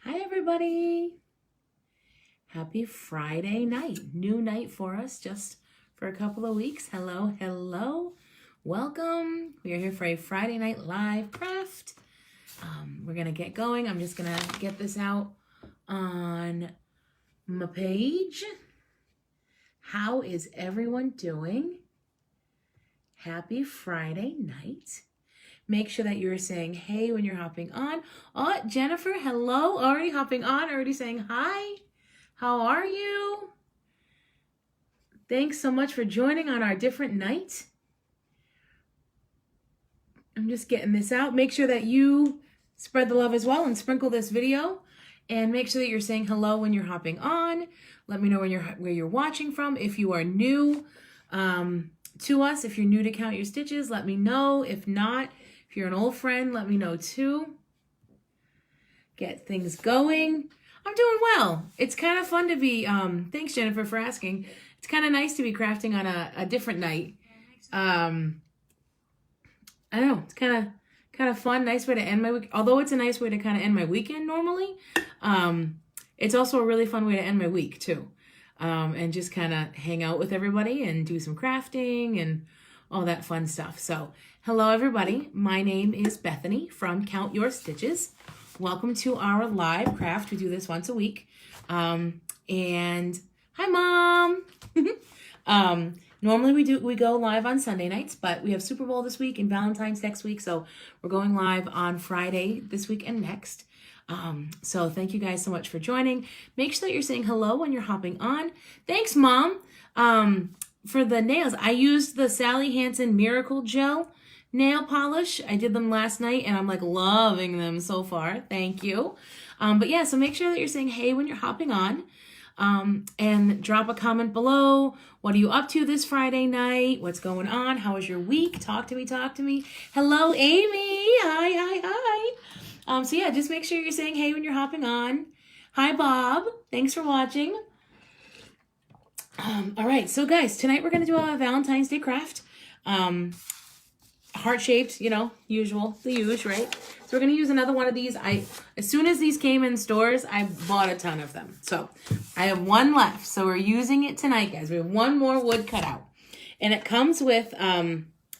Hi, everybody. Happy Friday night. New night for us just for a couple of weeks. Hello, hello. Welcome. We are here for a Friday night live craft. We're going to get going. I'm just going to get this out on my page. How is everyone doing? Happy Friday night. Make sure that you're saying hey when you're hopping on. Oh, Jennifer, hello. Already hopping on, already saying hi. How are you? Thanks so much for joining on our different night. I'm just getting this out. Make sure that you spread the love as well and sprinkle this video. And make sure that you're saying hello when you're hopping on. Let me know where you're watching from. If you are new to us, if you're new to Count Your Stitches, let me know. If not, if you're an old friend, let me know too. Get things going. I'm doing well. It's kind of fun to be, thanks Jennifer for asking. It's kind of nice to be crafting on a different night. I don't know, it's kind of fun, nice way to end my week. Although it's a nice way to kind of end my weekend normally, it's also a really fun way to end my week too. And just kind of hang out with everybody and do some crafting and all that fun stuff. So, hello everybody. My name is Bethany from Count Your Stitches. Welcome to our live craft. We do this once a week. And hi, Mom. Normally we go live on Sunday nights, but we have Super Bowl this week and Valentine's next week, so we're going live on Friday this week and next. So thank you guys so much for joining. Make sure that you're saying hello when you're hopping on. Thanks, Mom. For the nails, I used the Sally Hansen Miracle Gel nail polish. I did them last night and I'm like loving them so far. Thank you. But yeah, so make sure that you're saying hey when you're hopping on. And drop a comment below. What are you up to this Friday night? What's going on? How was your week? Talk to me, talk to me. Hello, Amy. Hi. So yeah, just make sure you're saying hey when you're hopping on. Hi, Bob. Thanks for watching. All right, so guys, tonight we're going to do a Valentine's Day craft. Heart-shaped, usual, the usual, right? So we're going to use another one of these. As soon as these came in stores, I bought a ton of them. So I have one left. So we're using it tonight, guys. We have one more wood cutout. And it comes with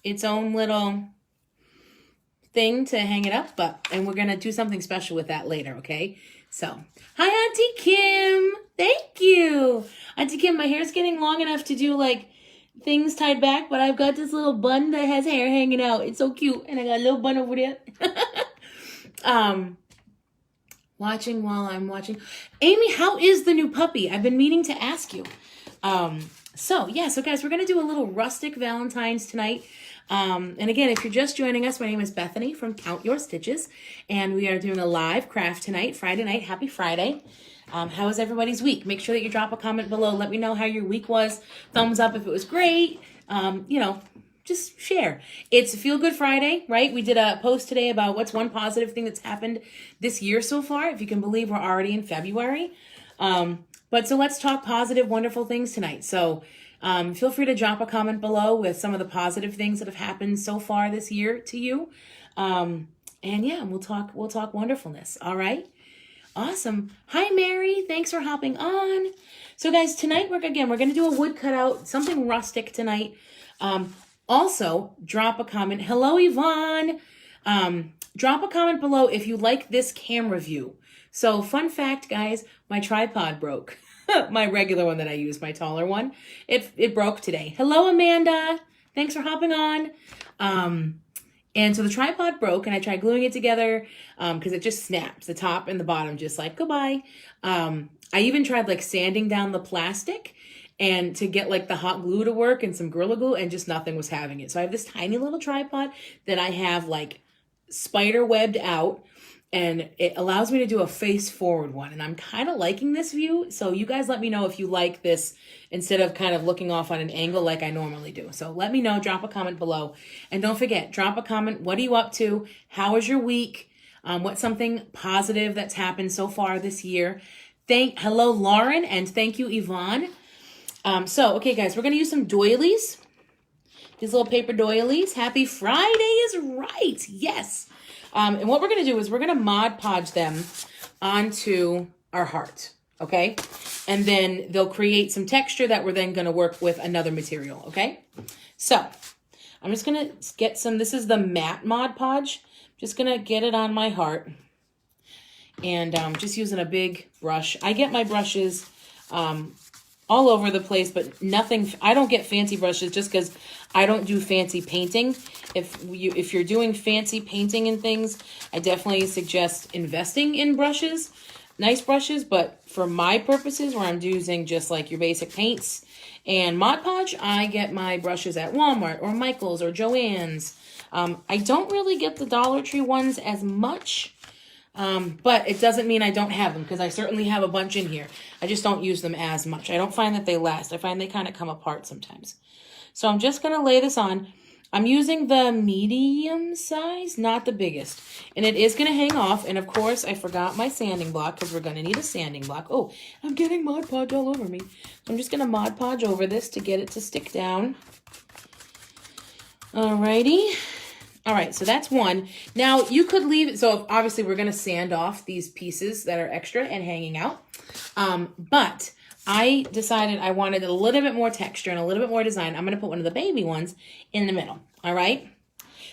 its own little thing to hang it up. And we're going to do something special with that later, okay? So, hi, Auntie Kim. Thank you. Auntie Kim, my hair's getting long enough to do, things tied back, but I've got this little bun that has hair hanging out. It's so cute. And I got a little bun over there. Watching while I'm watching. Amy, how is the new puppy? I've been meaning to ask you. So guys, we're going to do a little rustic Valentine's tonight. And again, if you're just joining us, my name is Bethany from Count Your Stitches. And we are doing a live craft tonight, Friday night. Happy Friday. How was everybody's week? Make sure that you drop a comment below. Let me know how your week was. Thumbs up if it was great. Just share. It's Feel Good Friday, right? We did a post today about what's one positive thing that's happened this year so far. If you can believe we're already in February. But so let's talk positive, wonderful things tonight. So feel free to drop a comment below with some of the positive things that have happened so far this year to you. And yeah, we'll talk wonderfulness. All right. Awesome. Hi, Mary. Thanks for hopping on. So guys, tonight we're going to do a wood cutout, something rustic tonight. Also, drop a comment. Hello, Yvonne. Drop a comment below if you like this camera view. So fun fact, guys, my tripod broke. My regular one that I use, my taller one. It broke today. Hello, Amanda. Thanks for hopping on. And so the tripod broke and I tried gluing it together because it just snaps. The top and the bottom just goodbye. I even tried sanding down the plastic and to get the hot glue to work and some Gorilla Glue and just nothing was having it. So I have this tiny little tripod that I have spider webbed out and it allows me to do a face forward one. And I'm kind of liking this view. So you guys let me know if you like this instead of kind of looking off on an angle like I normally do. So let me know, drop a comment below. And don't forget, drop a comment. What are you up to? How was your week? What's something positive that's happened so far this year? Hello, Lauren, and thank you, Yvonne. Okay, guys, we're going to use some doilies. These little paper doilies. Happy Friday is right. Yes. And what we're going to do is we're going to Mod Podge them onto our heart, okay? And then they'll create some texture that we're then going to work with another material, okay? So I'm just going to get some, this is the matte Mod Podge. Just going to get it on my heart. And just using a big brush. I get my brushes all over the place, but nothing, I don't get fancy brushes just because I don't do fancy painting. If you're doing fancy painting and things, I definitely suggest investing in brushes, nice brushes. But for my purposes, where I'm using just like your basic paints and Mod Podge, I get my brushes at Walmart or Michael's or Joann's. I don't really get the Dollar Tree ones as much. But it doesn't mean I don't have them, because I certainly have a bunch in here. I just don't use them as much. I don't find that they last. I find they kind of come apart sometimes. So I'm just going to lay this on. I'm using the medium size, not the biggest. And it is going to hang off. And of course, I forgot my sanding block, because we're going to need a sanding block. Oh, I'm getting Mod Podge all over me. So I'm just going to Mod Podge over this to get it to stick down. Alrighty. All right, so that's one. Now, you could leave it. So obviously, we're going to sand off these pieces that are extra and hanging out. But I decided I wanted a little bit more texture and a little bit more design. I'm going to put one of the baby ones in the middle. All right.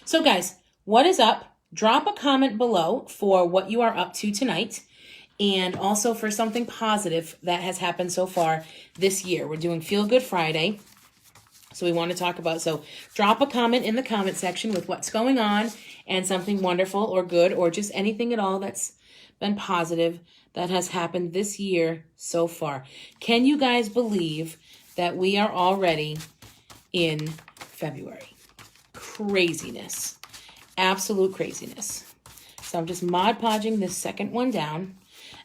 So guys, what is up? Drop a comment below for what you are up to tonight, and also for something positive that has happened so far this year. We're doing Feel Good Friday. So we want to talk about, so drop a comment in the comment section with what's going on and something wonderful or good or just anything at all that's been positive that has happened this year so far. Can you guys believe that we are already in February? Craziness. Absolute craziness. So I'm just Mod Podging this second one down.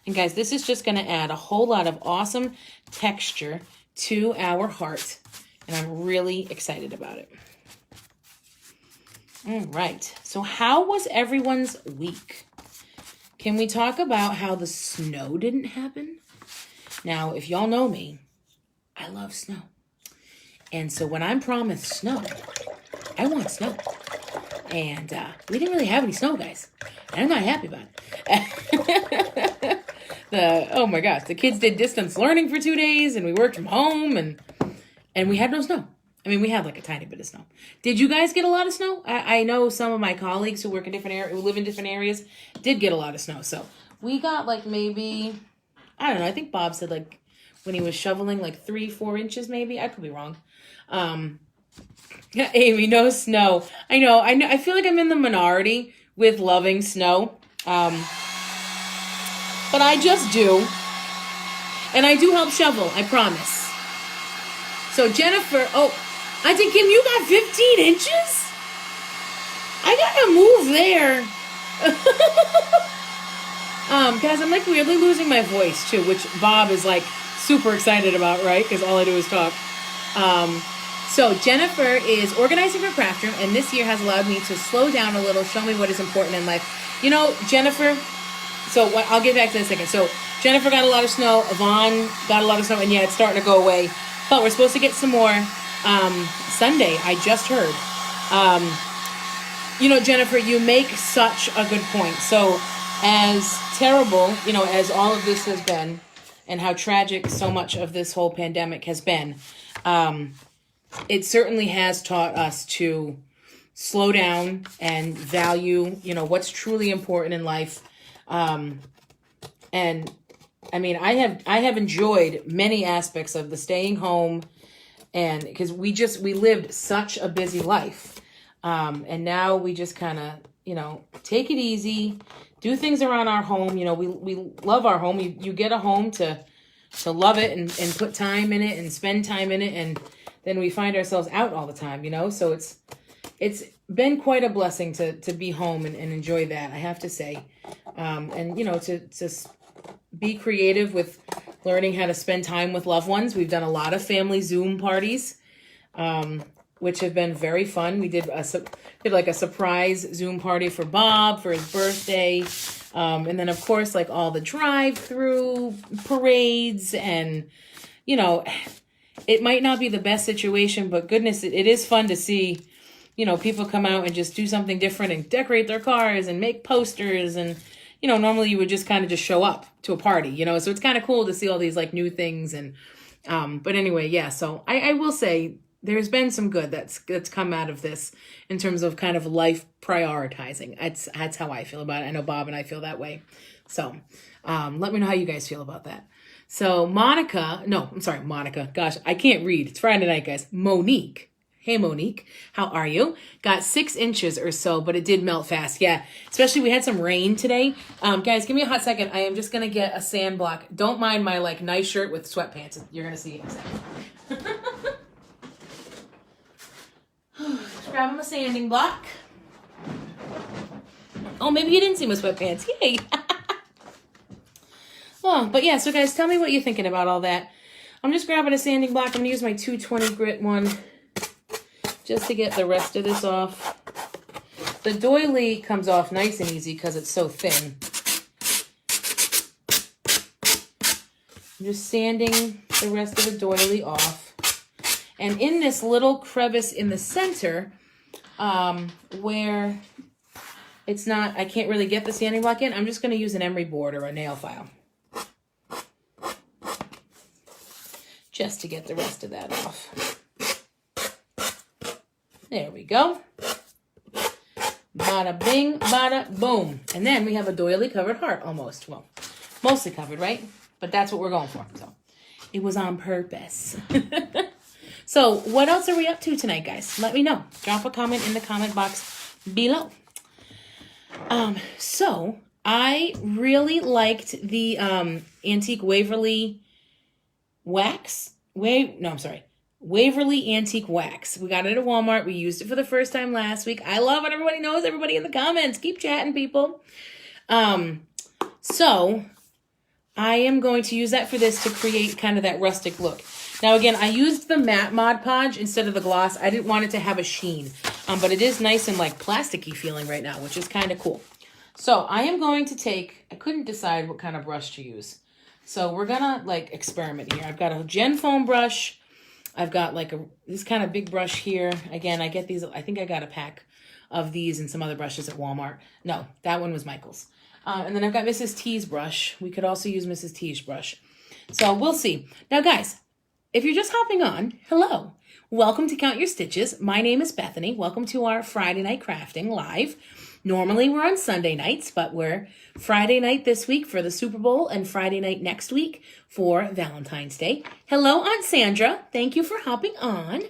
And guys, this is just going to add a whole lot of awesome texture to our heart. And I'm really excited about it. All right. So how was everyone's week? Can we talk about how the snow didn't happen? Now, if y'all know me, I love snow. And so when I'm promised snow, I want snow. And we didn't really have any snow, guys. And I'm not happy about it. Oh my gosh, the kids did distance learning for 2 days, and we worked from home, and we had no snow. I mean, we had like a tiny bit of snow. Did you guys get a lot of snow? I know some of my colleagues who work in different areas, who live in different areas, did get a lot of snow. So we got like maybe, I don't know. I think Bob said like when he was shoveling like 3-4 inches, maybe. I could be wrong. Yeah, Amy, no snow. I know. I feel like I'm in the minority with loving snow. But I just do. And I do help shovel, I promise. So Jennifer, Auntie Kim, you got 15 inches? I gotta move there. Guys, I'm like weirdly losing my voice too, which Bob is like super excited about, right? Because all I do is talk. So Jennifer is organizing her craft room, and this year has allowed me to slow down a little, show me what is important in life. You know, Jennifer, I'll get back to that in a second. So Jennifer got a lot of snow, Yvonne got a lot of snow, and yeah, it's starting to go away. But we're supposed to get some more Sunday, I just heard. You know, Jennifer, you make such a good point. So as terrible, you know, as all of this has been, and how tragic so much of this whole pandemic has been, it certainly has taught us to slow down and value, you know, what's truly important in life. And I mean, I have enjoyed many aspects of the staying home, and because we lived such a busy life. And now we just kind of, you know, take it easy, do things around our home. You know, we love our home. You get a home to love it and put time in it and spend time in it. And then we find ourselves out all the time, you know? So it's been quite a blessing to be home and enjoy that, I have to say. And, you know, to be creative with learning how to spend time with loved ones. We've done a lot of family Zoom parties, which have been very fun. We did like a surprise Zoom party for Bob for his birthday. And then of course, like all the drive-through parades, and, you know, it might not be the best situation, but goodness, it is fun to see, you know, people come out and just do something different and decorate their cars and make posters and, you know, normally you would just kind of just show up to a party, you know, so it's kind of cool to see all these like new things. And, but anyway, yeah, so I will say there's been some good that's come out of this in terms of kind of life prioritizing. That's how I feel about it. I know Bob and I feel that way. So, let me know how you guys feel about that. So Monica, gosh, I can't read. It's Friday night, guys. Monique. Hey, Monique, how are you? Got 6 inches or so, but it did melt fast. Yeah, especially we had some rain today. Guys, give me a hot second. I am just going to get a sand block. Don't mind my like nice shirt with sweatpants. You're going to see it in a second. Just grab him a sanding block. Oh, maybe you didn't see my sweatpants. Yay. Oh, but yeah, so guys, tell me what you're thinking about all that. I'm just grabbing a sanding block. I'm going to use my 220 grit one just to get the rest of this off. The doily comes off nice and easy because it's so thin. I'm just sanding the rest of the doily off. And in this little crevice in the center, where it's not, I can't really get the sanding block in, I'm just going to use an emery board or a nail file. Just to get the rest of that off. There we go. Bada bing, bada boom. And then we have a doily covered heart almost. Well, mostly covered, right? But that's what we're going for. So it was on purpose. So what else are we up to tonight, guys? Let me know. Drop a comment in the comment box below. So I really liked the antique Waverly Wax. Waverly Antique Wax. We got it at Walmart. We used it for the first time last week. I love it. Everybody knows. Everybody in the comments. Keep chatting, people. So I am going to use that for this to create kind of that rustic look. Now, again, I used the matte Mod Podge instead of the gloss. I didn't want it to have a sheen. But it is nice and like plasticky feeling right now, which is kind of cool. So I am going to take, I couldn't decide what kind of brush to use. So we're going to like experiment here. I've got a Gen Foam brush. I've got like this kind of big brush here. Again, I get these, I think I got a pack of these and some other brushes at Walmart. No, that one was Michael's. And then I've got Mrs. T's brush. We could also use Mrs. T's brush. So we'll see. Now, guys, if you're just hopping on, hello. Welcome to Count Your Stitches. My name is Bethany. Welcome to our Friday night crafting live. Normally we're on Sunday nights, but we're Friday night this week for the Super Bowl and Friday night next week for Valentine's Day. Hello, Aunt Sandra. Thank you for hopping on.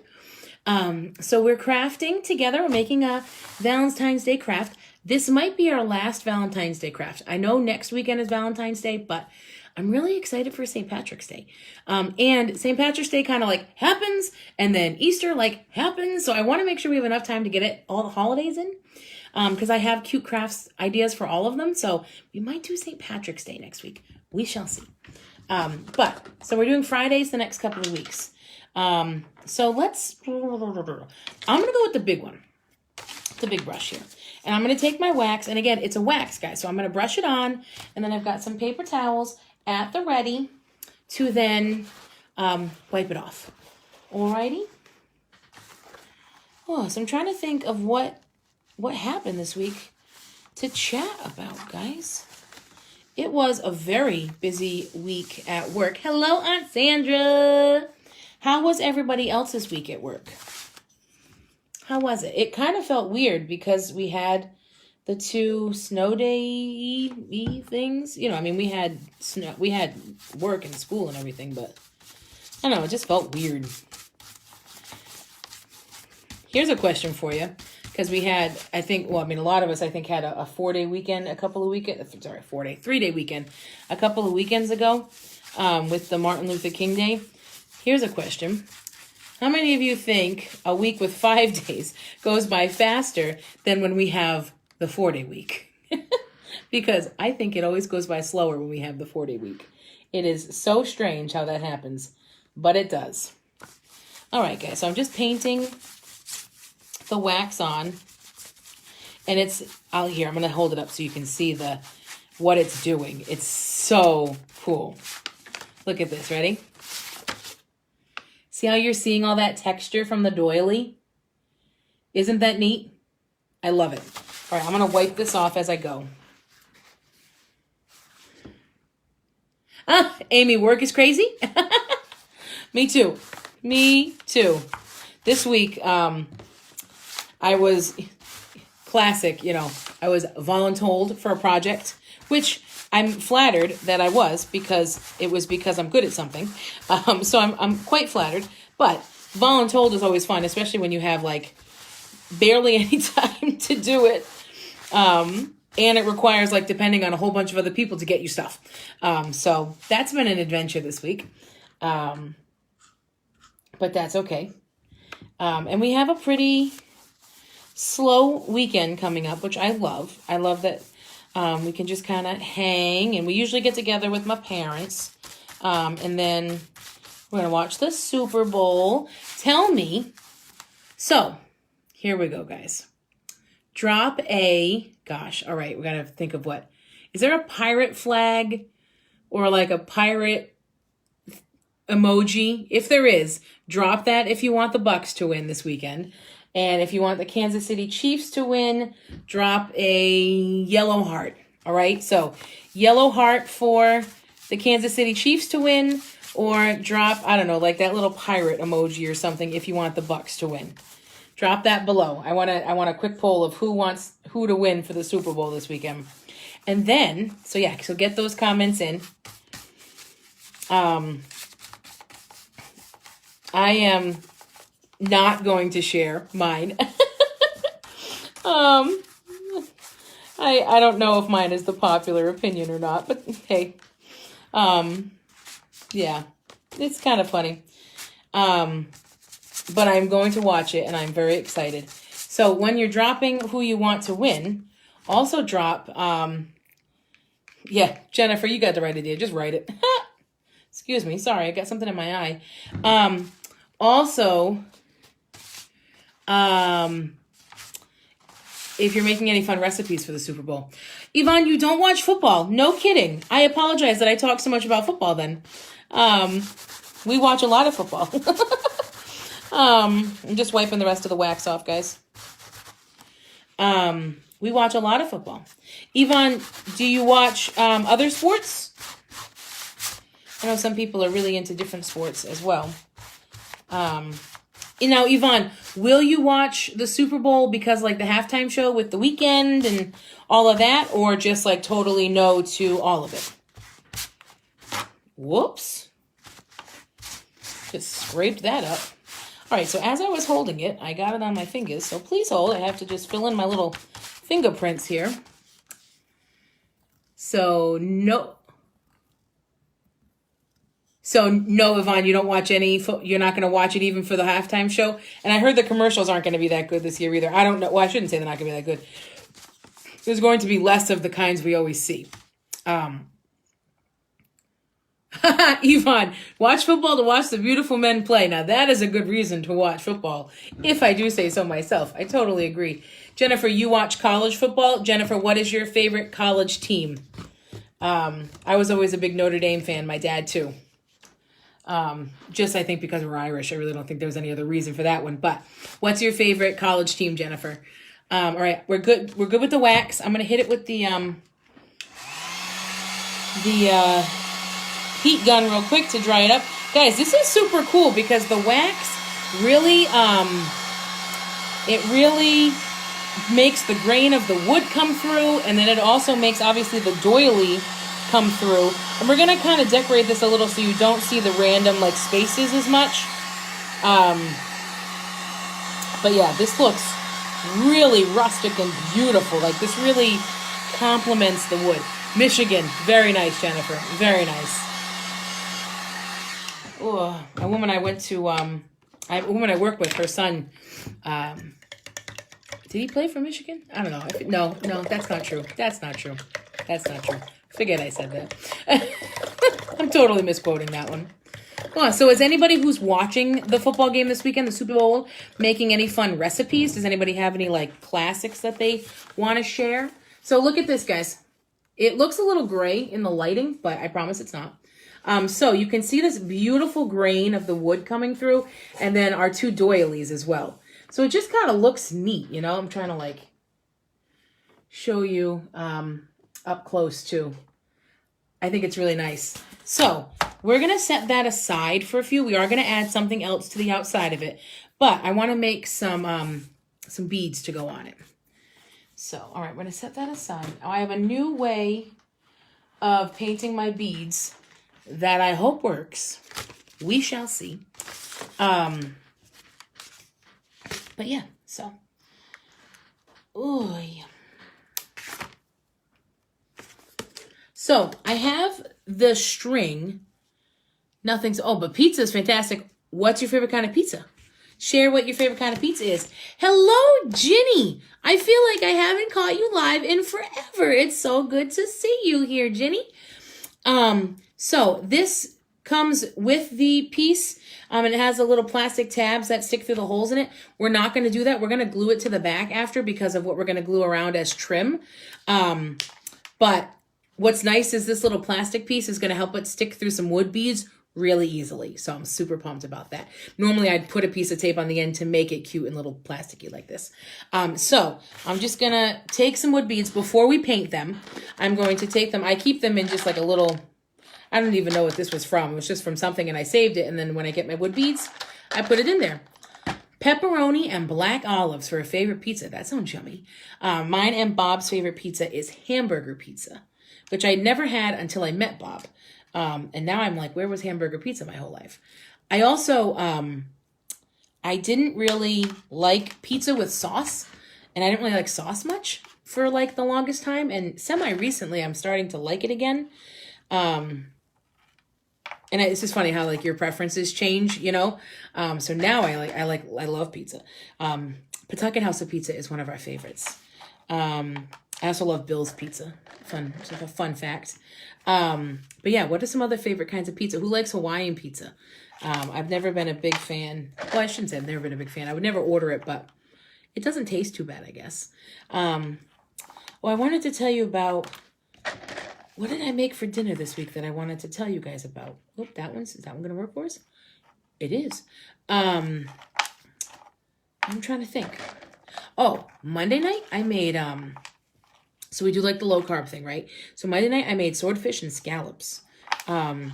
So we're crafting together. We're making a Valentine's Day craft. This might be our last Valentine's Day craft. I know next weekend is Valentine's Day, but I'm really excited for St. Patrick's Day. And St. Patrick's Day kind of like happens, and then Easter like happens. So I want to make sure we have enough time to get all the holidays in. Because I have cute crafts ideas for all of them. So we might do St. Patrick's Day next week. We shall see. So we're doing Fridays the next couple of weeks. So let's, I'm going to go with the big one. The big brush here. And I'm going to take my wax. And again, it's a wax, guys. So I'm going to brush it on. And then I've got some paper towels at the ready to then wipe it off. Alrighty. Oh, so I'm trying to think of what happened this week to chat about, guys. It was a very busy week at work. Hello, Aunt Sandra. How was everybody else's week at work? How was it? It kind of felt weird because we had the 2 snow day things. You know, I mean, we had snow, we had work and school and everything, but I don't know, it just felt weird. Here's a question for you. Because we had, I think, well, I mean, a lot of us, I think, had a 4-day weekend, 3-day weekend, a couple of weekends ago with the Martin Luther King Day. Here's a question. How many of you think a week with 5 days goes by faster than when we have the 4-day week? Because I think it always goes by slower when we have the 4-day week. It is so strange how that happens, but it does. All right, guys, so I'm just painting the wax on, and it's out here. I'm going to hold it up so you can see what it's doing. It's so cool. Look at this. Ready? See how you're seeing all that texture from the doily? Isn't that neat? I love it. All right, I'm going to wipe this off as I go. Amy, work is crazy? Me too. Me too. This week, I was classic, I was voluntold for a project, which I'm flattered that I was because I'm good at something. So I'm quite flattered, but voluntold is always fun, especially when you have like barely any time to do it. And it requires, like, depending on a whole bunch of other people to get you stuff. So that's been an adventure this week. But that's okay. And we have a pretty slow weekend coming up, which I love. I love that we can just kind of hang. And we usually get together with my parents. And then we're going to watch the Super Bowl. Tell me. So, here we go, guys. Drop a, gosh, all right, we got to think of what. Is there a pirate flag or like a pirate emoji? If there is, drop that if you want the Bucks to win this weekend. And if you want the Kansas City Chiefs to win, drop a yellow heart. All right, so yellow heart for the Kansas City Chiefs to win, or drop, I don't know, like that little pirate emoji or something if you want the Bucks to win. Drop that below. I want a quick poll of who wants who to win for the Super Bowl this weekend. And then, so get those comments in. I am not going to share mine. I don't know if mine is the popular opinion or not, but hey. Yeah, it's kind of funny. But I'm going to watch it, and I'm very excited. So when you're dropping who you want to win, also drop, Jennifer, you got the right idea. Just write it. Excuse me. Sorry, I got something in my eye. Also, if you're making any fun recipes for the Super Bowl. Yvonne, you don't watch football. No kidding. I apologize that I talk so much about football then. We watch a lot of football. I'm just wiping the rest of the wax off, guys. We watch a lot of football. Yvonne, do you watch other sports? I know some people are really into different sports as well. Now, Yvonne, will you watch the Super Bowl because like the halftime show with The Weeknd and all of that, or just like totally no to all of it? Whoops. Just scraped that up. All right, so as I was holding it, I got it on my fingers. So please hold. I have to just fill in my little fingerprints here. So no, Yvonne, you don't watch any, you're not going to watch it even for the halftime show? And I heard the commercials aren't going to be that good this year either. I don't know. Well, I shouldn't say they're not going to be that good. There's going to be less of the kinds we always see. Yvonne, watch football to watch the beautiful men play. Now, that is a good reason to watch football, if I do say so myself. I totally agree. Jennifer, you watch college football. Jennifer, what is your favorite college team? I was always a big Notre Dame fan. My dad, too. Just, I think, because we're Irish. I really don't think there was any other reason for that one. But what's your favorite college team, Jennifer? All right, we're good. We're good with the wax. I'm going to hit it with the heat gun real quick to dry it up. Guys, this is super cool because the wax really, it really makes the grain of the wood come through, and then it also makes, obviously, the doily come through. And we're going to kind of decorate this a little so you don't see the random, like, spaces as much. But yeah, this looks really rustic and beautiful. Like, this really complements the wood. Michigan, very nice, Jennifer. Very nice. Oh, a woman I went to, a woman I work with, her son, did he play for Michigan? I don't know. No, that's not true. That's not true. Forget I said that. I'm totally misquoting that one. Oh, so is anybody who's watching the football game this weekend, the Super Bowl, making any fun recipes? Does anybody have any, like, classics that they want to share? So look at this, guys. It looks a little gray in the lighting, but I promise it's not. So you can see this beautiful grain of the wood coming through, and then our two doilies as well. So it just kind of looks neat, you know? I'm trying to, like, show you up close, too. I think it's really nice. So we're going to set that aside for a few. We are going to add something else to the outside of it, but I want to make some beads to go on it. So, all right, we're going to set that aside. Now I have a new way of painting my beads that I hope works. We shall see. But yeah, so. Ooh. So I have the string. Nothing's, oh, but pizza is fantastic. What's your favorite kind of pizza? Share what your favorite kind of pizza is. Hello, Ginny. I feel like I haven't caught you live in forever. It's so good to see you here, Ginny. So this comes with the piece, and it has the little plastic tabs that stick through the holes in it. We're not going to do that. We're going to glue it to the back after because of what we're going to glue around as trim. But what's nice is this little plastic piece is going to help it stick through some wood beads really easily. So I'm super pumped about that. Normally I'd put a piece of tape on the end to make it cute and little plasticky like this. So I'm just going to take some wood beads before we paint them. I'm going to take them. I keep them in just like a little, I don't even know what this was from. It was just from something and I saved it. And then when I get my wood beads, I put it in there. Pepperoni and black olives for a favorite pizza. That sounds yummy. Mine and Bob's favorite pizza is hamburger pizza, which I never had until I met Bob. And now I'm like, where was hamburger pizza my whole life? I also, I didn't really like pizza with sauce, and I didn't really like sauce much for like the longest time. And semi-recently, I'm starting to like it again. And it's just funny how like your preferences change, you know? So now I love pizza. Pawtucket House of Pizza is one of our favorites. I also love Bill's Pizza. It's like a fun fact. But yeah, what are some other favorite kinds of pizza? Who likes Hawaiian pizza? I've never been a big fan. Well, I shouldn't say I've never been a big fan. I would never order it, but it doesn't taste too bad, I guess. Well, I wanted to tell you about, what did I make for dinner this week that I wanted to tell you guys about? Oh, is that one going to work for us? It is. I'm trying to think. Oh, Monday night I made, so we do like the low carb thing, right? So Monday night I made swordfish and scallops. Kind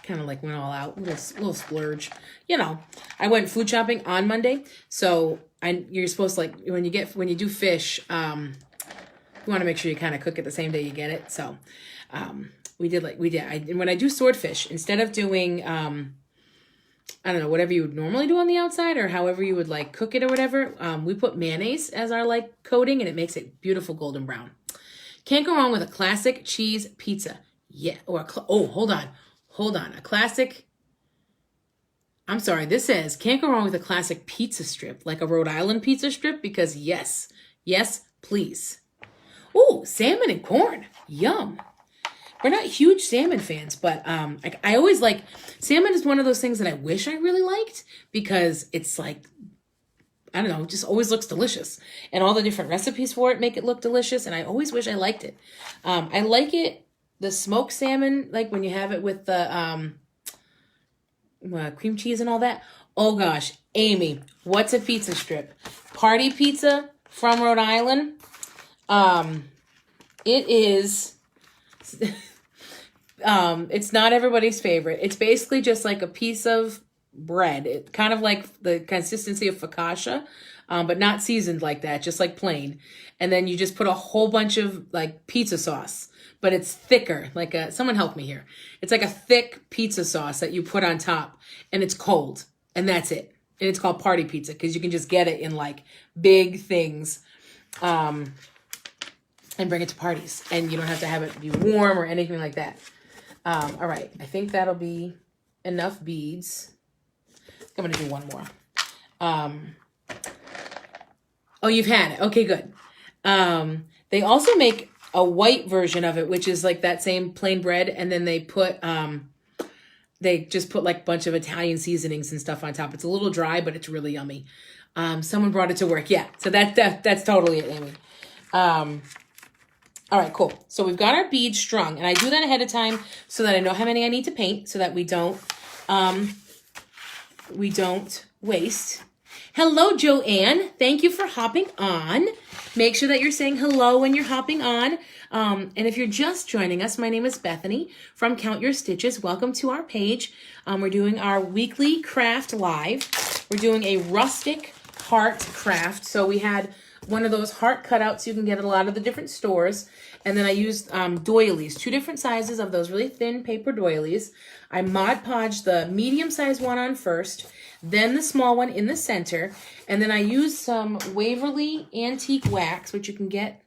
of like went all out, little splurge. You know, I went food shopping on Monday. So you're supposed to, like, when you do fish, you want to make sure you kind of cook it the same day you get it. So, when I do swordfish, instead of doing, I don't know, whatever you would normally do on the outside or however you would like cook it or whatever, we put mayonnaise as our like coating and it makes it beautiful golden brown. Can't go wrong with a classic cheese pizza. Yeah. Or hold on. A classic. I'm sorry. This says can't go wrong with a classic pizza strip, like a Rhode Island pizza strip, because yes, please. Ooh, salmon and corn. Yum. We're not huge salmon fans, but I always like, salmon is one of those things that I wish I really liked because it's like, I don't know, just always looks delicious. And all the different recipes for it make it look delicious, and I always wish I liked it. I like it, the smoked salmon, like when you have it with the cream cheese and all that. Oh gosh, Amy, what's a pizza strip? Party pizza from Rhode Island. It is... it's not everybody's favorite. It's basically just like a piece of bread. It kind of like the consistency of focaccia, but not seasoned like that, just like plain. And then you just put a whole bunch of like pizza sauce, but it's thicker. Like someone help me here. It's like a thick pizza sauce that you put on top, and it's cold, and that's it. And it's called party pizza because you can just get it in like big things. And bring it to parties. And you don't have to have it be warm or anything like that. All right. I think that'll be enough beads. I'm going to do one more. Oh, you've had it. Okay, good. They also make a white version of it, which is like that same plain bread. And then they just put like a bunch of Italian seasonings and stuff on top. It's a little dry, but it's really yummy. Someone brought it to work. Yeah. So that's totally it, Amy. All right, cool. So we've got our beads strung, and I do that ahead of time so that I know how many I need to paint so that we don't waste. Hello, Joanne. Thank you for hopping on. Make sure that you're saying hello when you're hopping on. And if you're just joining us, my name is Bethany from Count Your Stitches. Welcome to our page. We're doing our weekly craft live. We're doing a rustic heart craft. So we had one of those heart cutouts you can get at a lot of the different stores. And then I used doilies, 2 different sizes of those really thin paper doilies. I Mod Podged the medium size one on first, then the small one in the center. And then I used some Waverly antique wax, which you can get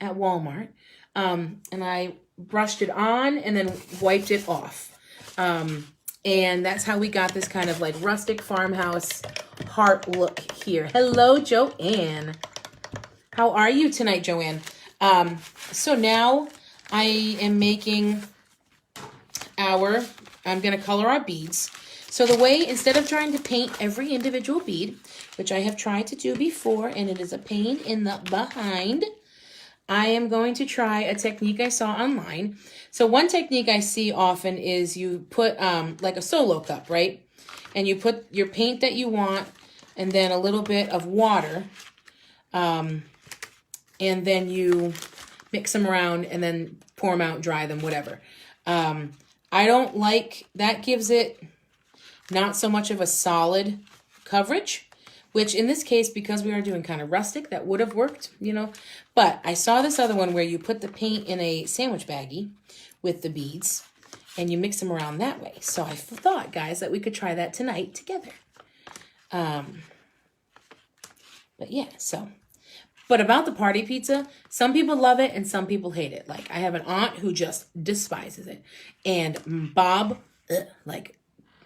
at Walmart. And I brushed it on and then wiped it off. And that's how we got this kind of like rustic farmhouse heart look here. Hello, Joanne. How are you tonight, Joanne? So now I am making I'm going to color our beads. So the way, instead of trying to paint every individual bead, which I have tried to do before, and it is a pain in the behind, I am going to try a technique I saw online. So one technique I see often is you put like a solo cup, right? And you put your paint that you want and then a little bit of water. And then you mix them around and then pour them out, dry them, whatever. I don't like, that gives it not so much of a solid coverage, which in this case, because we are doing kind of rustic, that would have worked, you know. But I saw this other one where you put the paint in a sandwich baggie with the beads and you mix them around that way. So I thought, guys, that we could try that tonight together. But yeah, so. But about the party pizza, some people love it and some people hate it. Like, I have an aunt who just despises it. And Bob,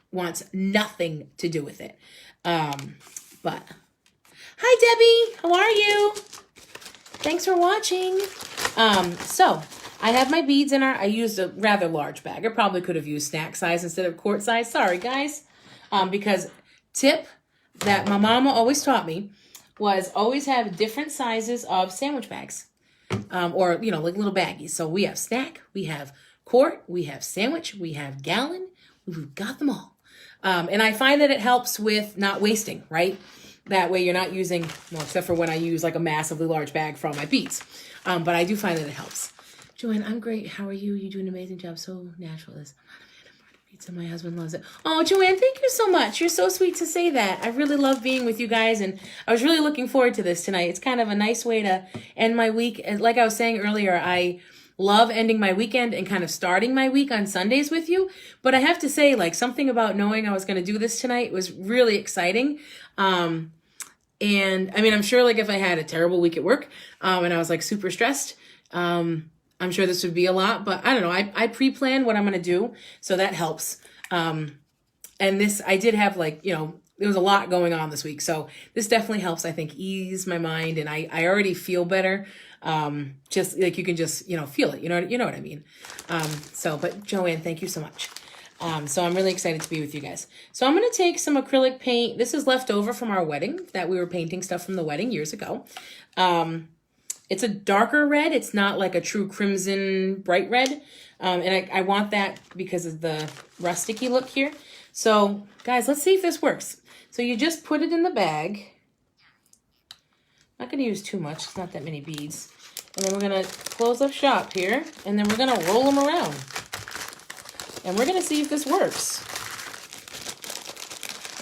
wants nothing to do with it. But, hi, Debbie. How are you? Thanks for watching. So, I have my beads in I used a rather large bag. I probably could have used snack size instead of quart size. Sorry, guys. Because tip that my mama always taught me was always have different sizes of sandwich bags, or, you know, like little baggies. So we have snack, we have quart, we have sandwich, we have gallon. We've got them all. And I find that it helps with not wasting, right? That way you're not using, well, except for when I use like a massively large bag for all my beads. But I do find that it helps. Joanne, I'm great. How are you? You do an amazing job. So natural. This. Pizza. My husband loves it. Oh, Joanne, thank you so much. You're so sweet to say that. I really love being with you guys, and I was really looking forward to this tonight. It's kind of a nice way to end my week. And like I was saying earlier, I love ending my weekend and kind of starting my week on Sundays with you. But I have to say, like, something about knowing I was going to do this tonight was really exciting. And I mean, I'm sure like if I had a terrible week at work, and I was like super stressed, I'm sure this would be a lot, but I don't know. I pre-planned what I'm going to do, so that helps. And this, I did have like, you know, there was a lot going on this week, so this definitely helps, I think, ease my mind, and I already feel better. Just like you can just, you know, feel it. You know what I mean? But Joanne, thank you so much. So I'm really excited to be with you guys. So I'm going to take some acrylic paint. This is left over from our wedding that we were painting stuff from the wedding years ago. It's a darker red. It's not like a true crimson bright red. And I want that because of the rusticy look here. So guys, let's see if this works. So you just put it in the bag. Not going to use too much. It's not that many beads. And then we're going to close up shop here. And then we're going to roll them around. And we're going to see if this works.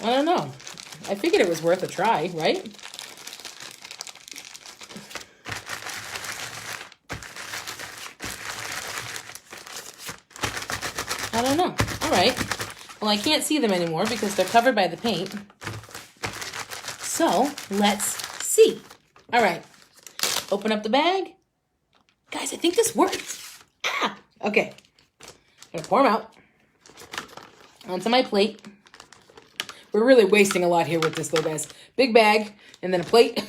I don't know. I figured it was worth a try, right? I don't know. All right. Well, I can't see them anymore because they're covered by the paint. So, let's see. All right. Open up the bag. Guys, I think this works. Ah! Okay. I'm going to pour them out onto my plate. We're really wasting a lot here with this, though, guys. Big bag and then a plate.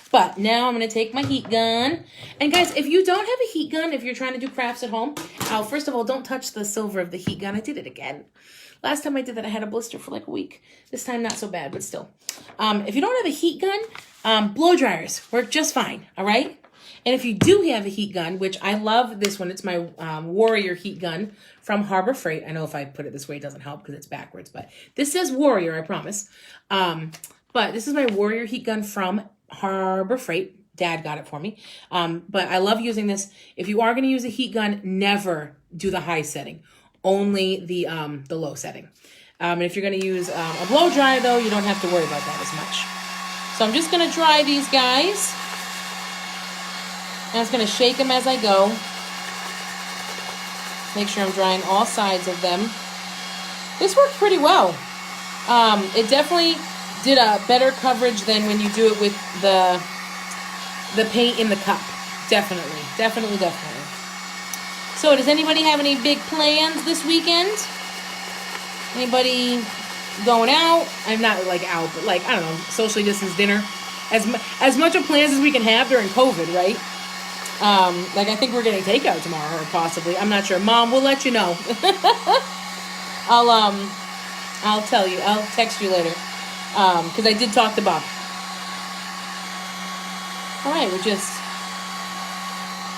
But now I'm going to take my heat gun. And guys, if you don't have a heat gun, if you're trying to do crafts at home, first of all, don't touch the silver of the heat gun. I did it again. Last time I did that, I had a blister for like a week. This time, not so bad, but still. If you don't have a heat gun, blow dryers work just fine, all right? And if you do have a heat gun, which I love this one, it's my Warrior heat gun from Harbor Freight. I know if I put it this way, it doesn't help because it's backwards, but this says Warrior, I promise. But this is my Warrior heat gun from Harbor Freight. Dad got it for me. But I love using this. If you are going to use a heat gun, never do the high setting, only the low setting. And if you're going to use a blow dryer, though, you don't have to worry about that as much. So I'm just going to dry these guys. And I'm just going to shake them as I go. Make sure I'm drying all sides of them. This worked pretty well. It definitely did a better coverage than when you do it with the paint in the cup. Definitely. So does anybody have any big plans this weekend? Anybody going out? I'm not like out, but like, I don't know, socially distanced dinner. As much of plans as we can have during COVID, right? Like I think we're getting takeout tomorrow or possibly. I'm not sure. Mom, we'll let you know. I'll tell you. I'll text you later. Because I did talk to Bob. All right, we're just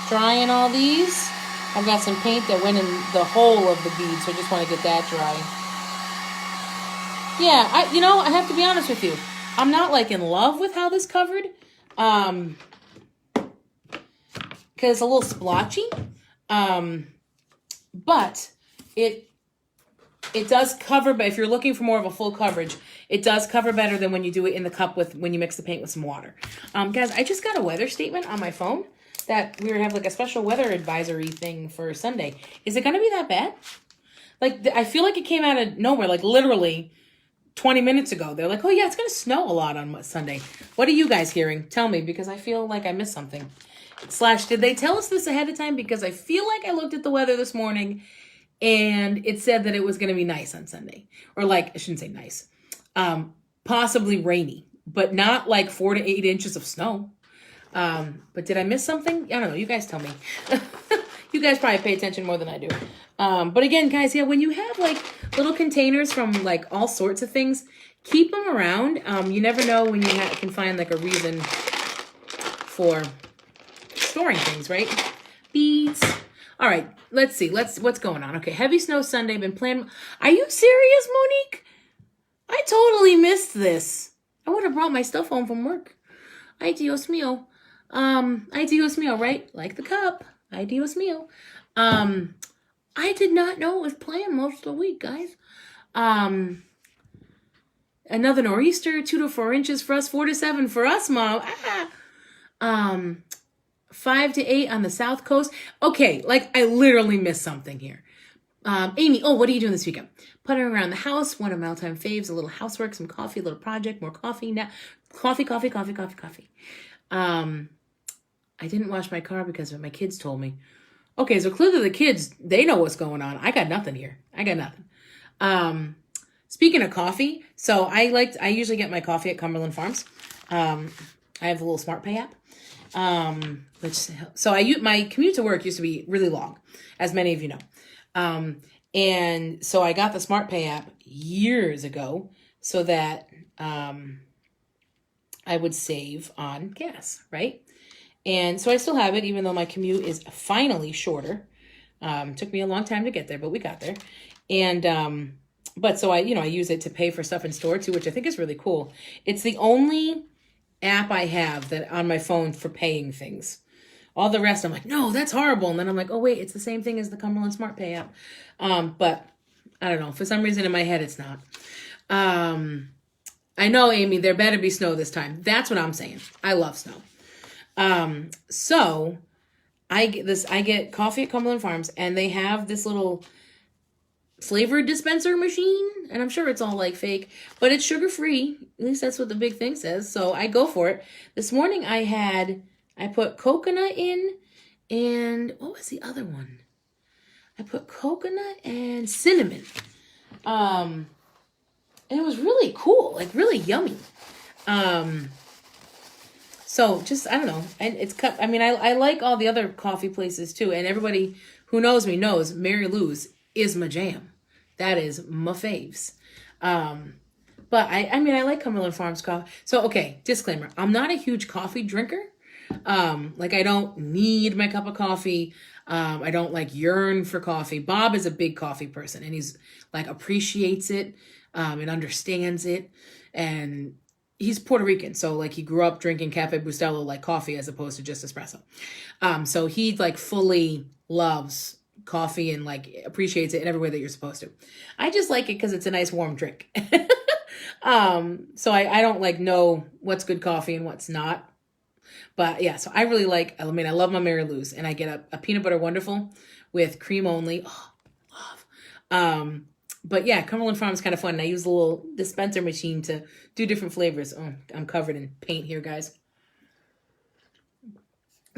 drying all these. I've got some paint that went in the hole of the bead, so I just want to get that dry. Yeah, I have to be honest with you. I'm not like in love with how this covered. Because it's a little splotchy. But it does cover, but if you're looking for more of a full coverage, it does cover better than when you do it in the cup when you mix the paint with some water. Guys, I just got a weather statement on my phone that we have like a special weather advisory thing for Sunday. Is it going to be that bad? Like, I feel like it came out of nowhere, like literally 20 minutes ago. They're like, oh yeah, it's going to snow a lot on Sunday. What are you guys hearing? Tell me, because I feel like I missed something. / did they tell us this ahead of time? Because I feel like I looked at the weather this morning and it said that it was going to be nice on Sunday. Or like, I shouldn't say nice. Possibly rainy, but not like 4 to 8 inches of snow. But did I miss something? I don't know. You guys tell me. You guys probably pay attention more than I do. But again, guys, yeah, when you have like little containers from like all sorts of things, keep them around. You never know when you can find like a reason for storing things, right? Beads. All right, let's see. What's going on? Okay, heavy snow Sunday. Been planning. Are you serious, Monique? I totally missed this. I would have brought my stuff home from work. Ay, Dios mío. Ay, Dios mío, right? Like the cup. Ay, Dios mío. I did not know it was planned most of the week, guys. Another nor'easter, 2 to 4 inches for us, 4 to 7 for us, Mom. 5 to 8 on the South Coast. Okay, like I literally missed something here. Amy, what are you doing this weekend? Puttering around the house, one of my all-time faves, a little housework, some coffee, a little project, more coffee. Now, coffee. I didn't wash my car because my kids told me. Okay, so clearly the kids, they know what's going on. I got nothing here. Speaking of coffee, so I usually get my coffee at Cumberland Farms. I have the little Smart Pay app. My commute to work used to be really long, as many of you know. And so I got the Smart Pay app years ago so that I would save on gas, right? And so I still have it, even though my commute is finally shorter. Took me a long time to get there, but we got there. And but so I use it to pay for stuff in store too, which I think is really cool. It's the only app I have that on my phone for paying things. All the rest, I'm like, no, that's horrible. And then I'm like, oh, wait, it's the same thing as the Cumberland Smart Pay app. But I don't know. For some reason in my head, it's not. I know, Amy, there better be snow this time. That's what I'm saying. I love snow. So I get coffee at Cumberland Farms, and they have this little flavor dispenser machine, and I'm sure it's all like fake, but it's sugar-free. At least that's what the big thing says. So I go for it. This morning I put coconut in, and what was the other one? I put coconut and cinnamon. And it was really cool, like really yummy. So just, I don't know. And I like all the other coffee places too. And everybody who knows me knows Mary Lou's is my jam. That is my faves. But I like Cumberland Farms coffee. So, okay, disclaimer. I'm not a huge coffee drinker. Like I don't need my cup of coffee. I don't like yearn for coffee. Bob is a big coffee person and he's like appreciates it, and understands it. And he's Puerto Rican. So like he grew up drinking Cafe Bustelo like coffee as opposed to just espresso. So he like fully loves coffee and like appreciates it in every way that you're supposed to. I just like it because it's a nice warm drink. So I don't like know what's good coffee and what's not. But yeah, so I really like, I mean, I love my Mary Lou's and I get a peanut butter wonderful with cream only. Oh, love. But yeah, Cumberland Farm is kind of fun. And I use a little dispenser machine to do different flavors. Oh, I'm covered in paint here, guys.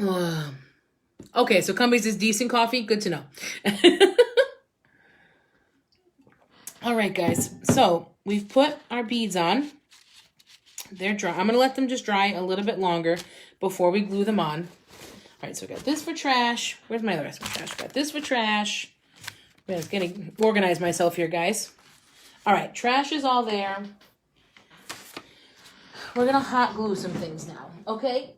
Okay, so Cumbies is decent coffee. Good to know. All right, guys. So we've put our beads on. They're dry. I'm going to let them just dry a little bit longer before we glue them on. All right, so we got this for trash. Where's my other rest of my trash? Got this for trash. I'm just going to organize myself here, guys. All right, trash is all there. We're going to hot glue some things now, okay?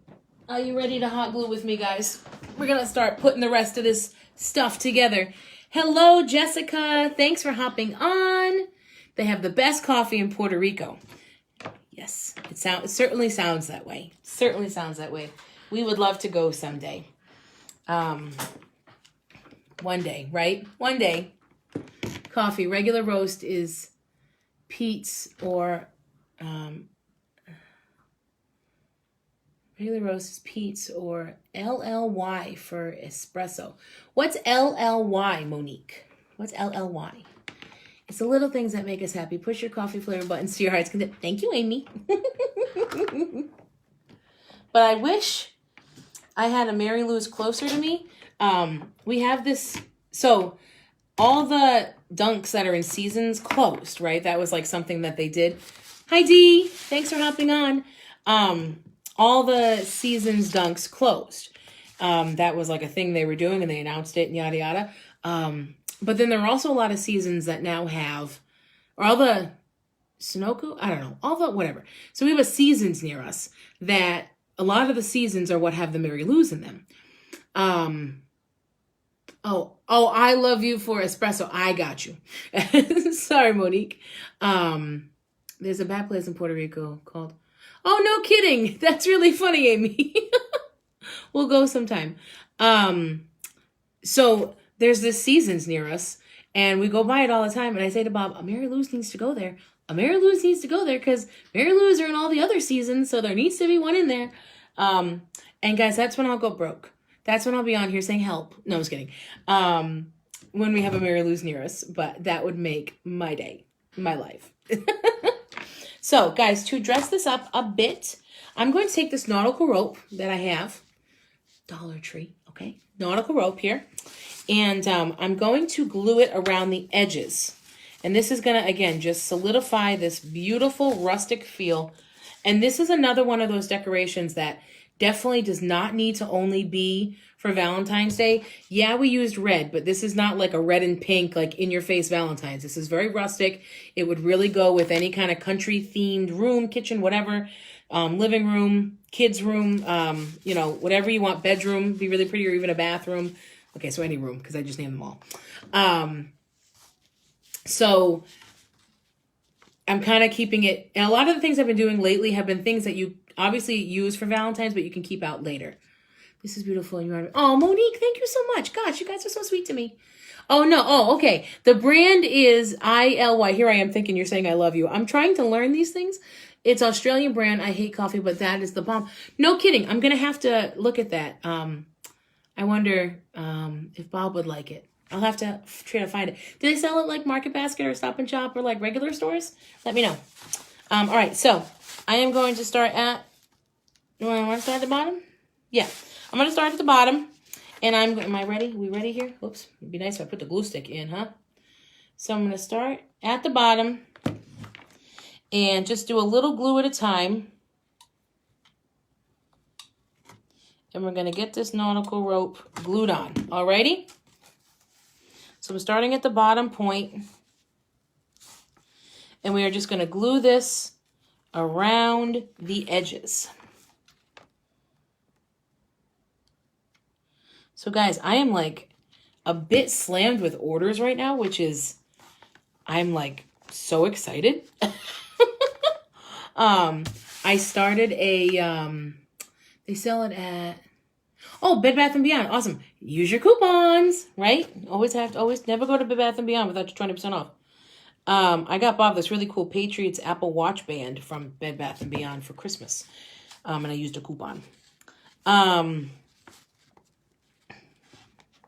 Are you ready to hot glue with me, guys? We're going to start putting the rest of this stuff together. Hello, Jessica. Thanks for hopping on. They have the best coffee in Puerto Rico. Yes, it certainly sounds that way. Certainly sounds that way. We would love to go someday. One day, right? One day. Coffee. Regular roast is Pete's or regular roast is Pete's or LLY for espresso. What's LLY, Monique? What's LLY? It's the little things that make us happy. Push your coffee flavor buttons to your heart's content. Thank you, Amy. But I wish I had a Mary Lou's closer to me. We have this. So all the dunks that are in seasons closed, right? That was like something that they did. Hi, Dee. Thanks for hopping on. All the seasons dunks closed. That was like a thing they were doing and they announced it and yada, yada. But then there are also a lot of seasons that now have, or all the Sunoco, I don't know, all the whatever. So we have a seasons near us that a lot of the seasons are what have the Mary Lou's in them. Oh, I love you for espresso. I got you. Sorry, Monique. There's a bad place in Puerto Rico called, oh, no kidding. That's really funny, Amy. We'll go sometime. So there's this seasons near us and we go by it all the time. And I say to Bob, Mary Lou's needs to go there. Mary Lou's needs to go there because Mary Lou's are in all the other seasons. So there needs to be one in there. And guys, that's when I'll go broke. That's when I'll be on here saying help. No, I was kidding. When we have a Mary Lou's near us, but that would make my day, my life. So guys, to dress this up a bit, I'm going to take this nautical rope that I have, Dollar Tree, okay? Nautical rope here. And I'm going to glue it around the edges. And this is going to, again, just solidify this beautiful rustic feel. And this is another one of those decorations that definitely does not need to only be for Valentine's Day. Yeah, we used red, but this is not like a red and pink, like in-your-face Valentine's. This is very rustic. It would really go with any kind of country-themed room, kitchen, whatever, living room, kids' room, whatever you want, bedroom, be really pretty, or even a bathroom. Okay, so any room, because I just named them all. So I'm kind of keeping it, and a lot of the things I've been doing lately have been things that you obviously use for Valentine's, but you can keep out later. This is beautiful. Oh, Monique, thank you so much. Gosh, you guys are so sweet to me. Oh, no. Oh, okay. The brand is ILY. Here I am thinking you're saying I love you. I'm trying to learn these things. It's Australian brand. I hate coffee, but that is the bomb. No kidding. I'm going to have to look at that. I wonder if Bob would like it. I'll have to try to find it. Do they sell it like Market Basket or Stop and Shop or like regular stores? Let me know. All right, so I am going to start at, you want to start at the bottom? Yeah, I'm going to start at the bottom. And am I ready? We ready here? Whoops, it'd be nice if I put the glue stick in, huh? So I'm going to start at the bottom and just do a little glue at a time. And we're going to get this nautical rope glued on. Alrighty? So I'm starting at the bottom point. And we are just going to glue this around the edges. So guys, I am like a bit slammed with orders right now, which is, I'm like so excited. I started a, they sell it at, oh, Bed Bath & Beyond. Awesome. Use your coupons, right? Always never go to Bed Bath & Beyond without your 20% off. I got Bob this really cool Patriots Apple Watch band from Bed Bath & Beyond for Christmas. And I used a coupon.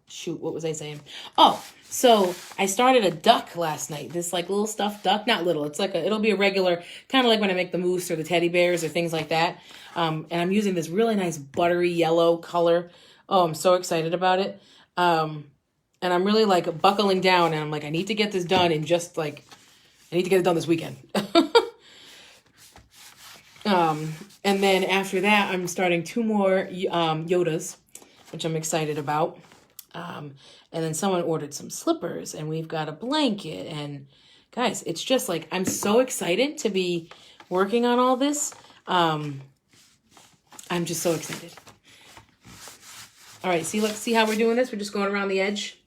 Shoot, what was I saying? Oh, so I started a duck last night. This like little stuffed duck, not little. It's like it'll be a regular, kind of like when I make the moose or the teddy bears or things like that. And I'm using this really nice buttery yellow color. Oh, I'm so excited about it. And I'm really like buckling down and I'm like, I need to get this done in just like, I need to get it done this weekend. And then after that, I'm starting 2 more Yodas, which I'm excited about. And then someone ordered some slippers and we've got a blanket. And guys, it's just like, I'm so excited to be working on all this. I'm just so excited. All right, let's see how we're doing this. We're just going around the edge.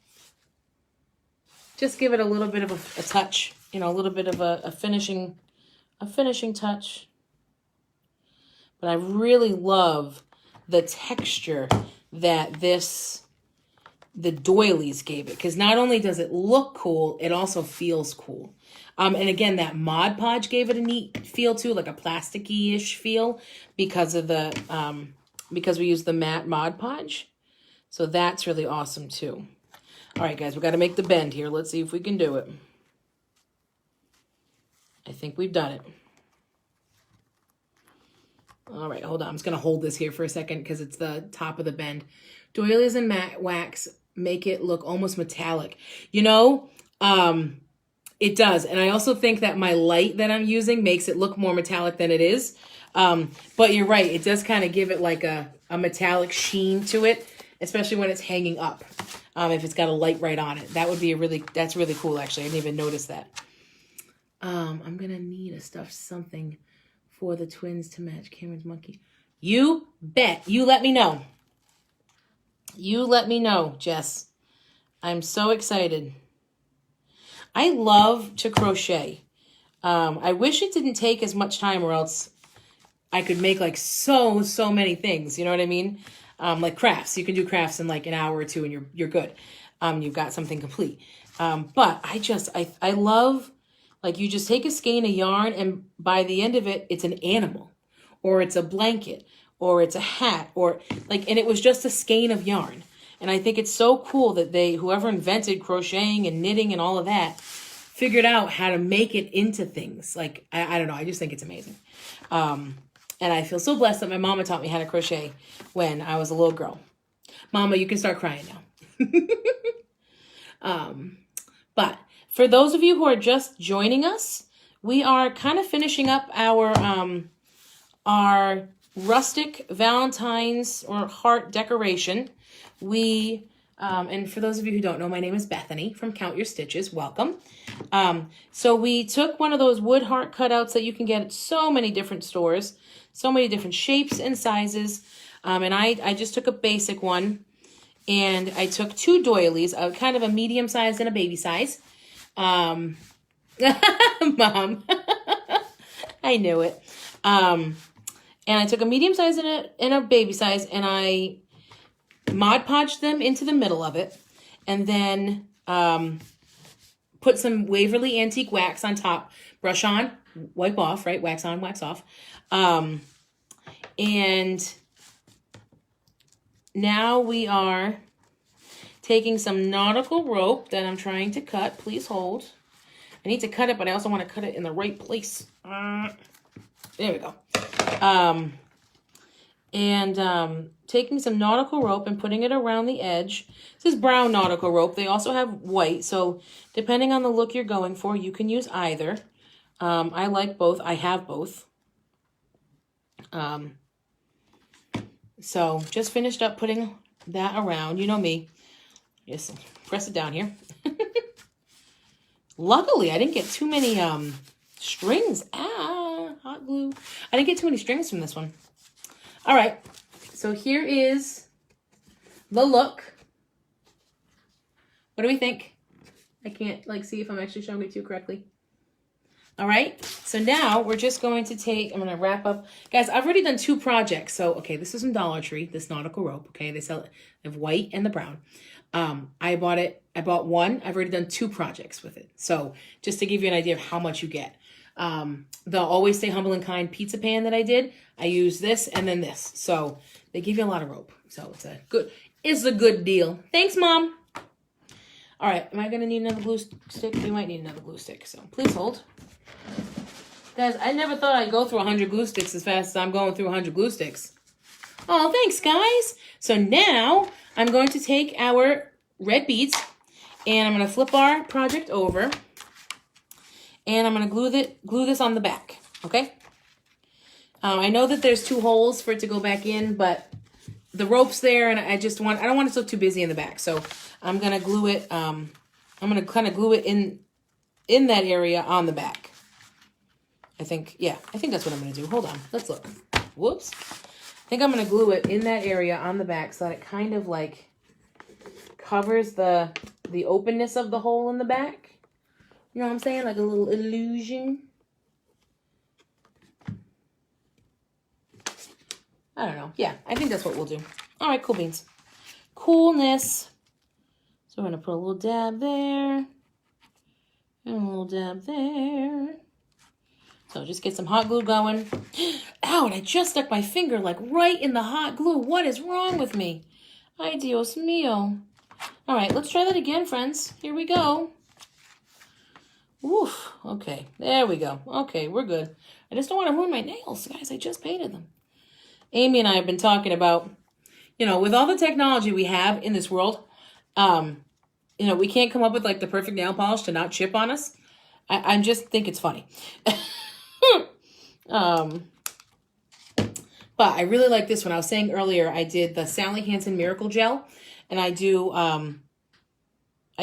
Just give it a little bit of a touch, you know, a little bit of a finishing touch. But I really love the texture that the doilies gave it. Because not only does it look cool, it also feels cool. And again, that Mod Podge gave it a neat feel too, like a plasticky-ish feel because of because we use the matte Mod Podge. So that's really awesome too. All right, guys, we got to make the bend here. Let's see if we can do it. I think we've done it. All right, hold on. I'm just going to hold this here for a second because it's the top of the bend. Doilies and matte wax make it look almost metallic. You know, it does. And I also think that my light that I'm using makes it look more metallic than it is. But you're right. It does kind of give it like a metallic sheen to it, especially when it's hanging up. If it's got a light right on it. That would be that's really cool, actually. I didn't even notice that. I'm going to need a stuffed something for the twins to match Cameron's monkey. You bet. You let me know. You let me know, Jess. I'm so excited. I love to crochet. I wish it didn't take as much time or else I could make like so many things. You know what I mean? Like crafts. You can do crafts in like an hour or 2 and you're good. You've got something complete. But I love, like, you just take a skein of yarn and by the end of it, it's an animal or it's a blanket or it's a hat or like, and it was just a skein of yarn. And I think it's so cool that whoever invented crocheting and knitting and all of that figured out how to make it into things. Like, I don't know. I just think it's amazing. And I feel so blessed that my mama taught me how to crochet when I was a little girl. Mama, you can start crying now. But for those of you who are just joining us, we are kind of finishing up our rustic Valentine's or heart decoration. And for those of you who don't know, my name is Bethany from Count Your Stitches. Welcome. So we took one of those wood heart cutouts that you can get at so many different stores, so many different shapes and sizes. And I just took a basic one and I took 2 doilies, kind of a medium size and a baby size. Mom, I knew it. And I took a medium size and a baby size and I Mod Podged them into the middle of it and then put some Waverly Antique Wax on top. Brush on, wipe off, right? Wax on, wax off. And now we are taking some nautical rope that I'm trying to cut. Please hold. I need to cut it, but I also want to cut it in the right place. There we go. Taking some nautical rope and putting it around the edge. This is brown nautical rope. They also have white, so depending on the look you're going for, you can use either. I like both. I have both. So just finished up putting that around. You know me. Just press it down here. Luckily, I didn't get too many strings. Hot glue. I didn't get too many strings from this one. All right. So here is the look. What do we think? I can't like see if I'm actually showing it to you correctly. All right, so now we're just going to take, I'm going to wrap up. Guys, I've already done 2 projects. So, okay, this is from Dollar Tree, this nautical rope, okay? They sell it, they have white and the brown. I bought one. I've already done 2 projects with it. So, just to give you an idea of how much you get. The Always Stay Humble and Kind pizza pan that I did, I used this and then this. So, they give you a lot of rope. So, it's a good deal. Thanks, Mom. All right, am I going to need another glue stick? We might need another glue stick, so please hold. Guys, I never thought I'd go through 100 glue sticks as fast as I'm going through 100 glue sticks. Oh, thanks, guys. So now I'm going to take our red beads and I'm going to flip our project over and I'm going to glue this on the back, okay? I know that there's 2 holes for it to go back in, but the rope's there and I don't want it so too busy in the back. So I'm going to glue it, I'm going to kind of glue it in that area on the back. I think that's what I'm going to do. Hold on. Let's look. Whoops. I think I'm going to glue it in that area on the back so that it kind of like covers the openness of the hole in the back. You know what I'm saying? Like a little illusion. I don't know. Yeah, I think that's what we'll do. All right, cool beans. Coolness. So we're going to put a little dab there. And a little dab there. So just get some hot glue going. Ow, and I just stuck my finger like right in the hot glue. What is wrong with me? Ay, Dios mío. All right, let's try that again, friends. Here we go. Oof. Okay, there we go. Okay, we're good. I just don't want to ruin my nails, guys. I just painted them. Amy and I have been talking about, with all the technology we have in this world, we can't come up with like the perfect nail polish to not chip on us. I just think it's funny. But I really like this one. I was saying earlier, I did the Sally Hansen Miracle Gel, and I do I